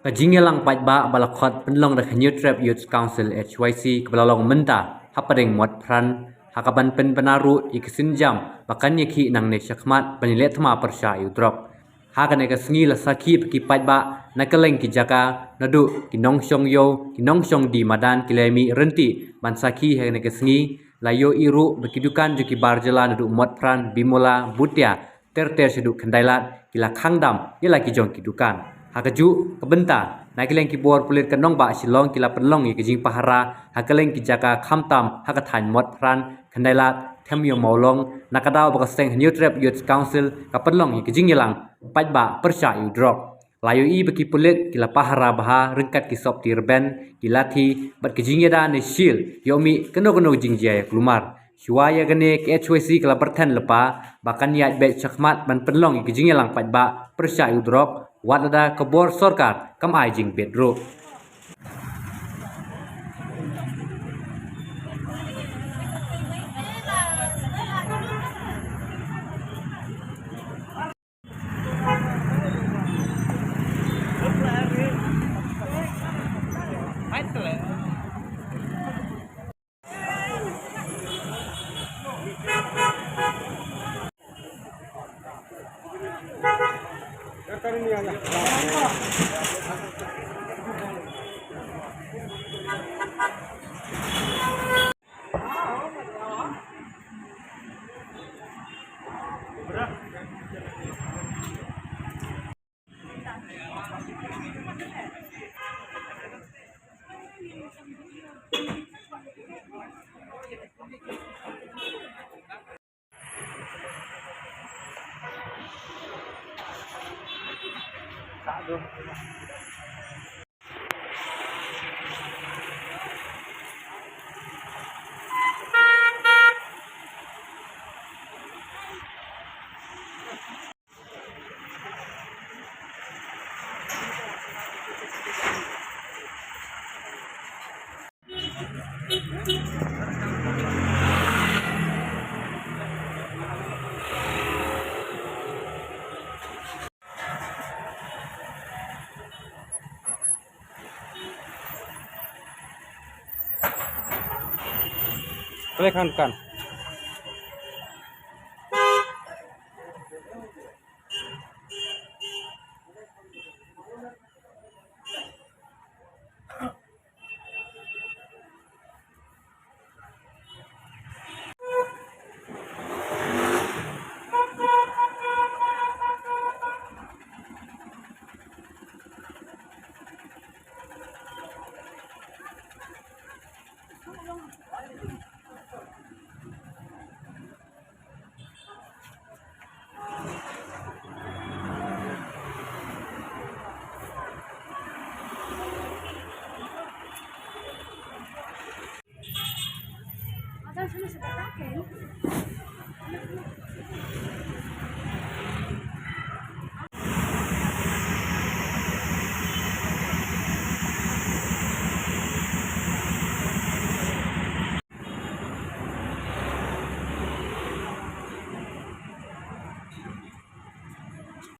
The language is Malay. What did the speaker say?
Kajingelang pajba balakot penlong dak New Trap Youth Council HYC kebelalong menta hapadeng muat pran hakaban pen penaru ikesin jam bakan yeki nang ne syakmat penilet thma persya yudrop hakan eka sengi la saki peki pajba nakaleng ki jaka nadu kinong syong yo kinong syong di madan kilemi renti ban saki hakan eka sengi layo iru bekidukan juki barjala nadu muat pran bimola butia ter seduk kendailat kila khangdam yela ki jong kidukan hakaju kebenta nakeleng ki bor pulit kanong ba silong kila penlong ki jing pahara hakeleng ki jaka khamtam hakathan mot pran khandailat thamyo maulong nakadaw ba seng New Trap Youth Council ka penlong ki jing yelang pajba persya yu drop layu i baki pulit kila pahara baha rengkat ki sop tirben kilati bat ki jing yada ne shil yomi keno jing jaya klumar Shuaya gane ke HYC kala berthan lepa bahkan yat bet chakmat ban penlong ki jing yelang pajba persya yu drop wadada kebor sorkar kam ajing bedro kan Ada sini sebentar kan?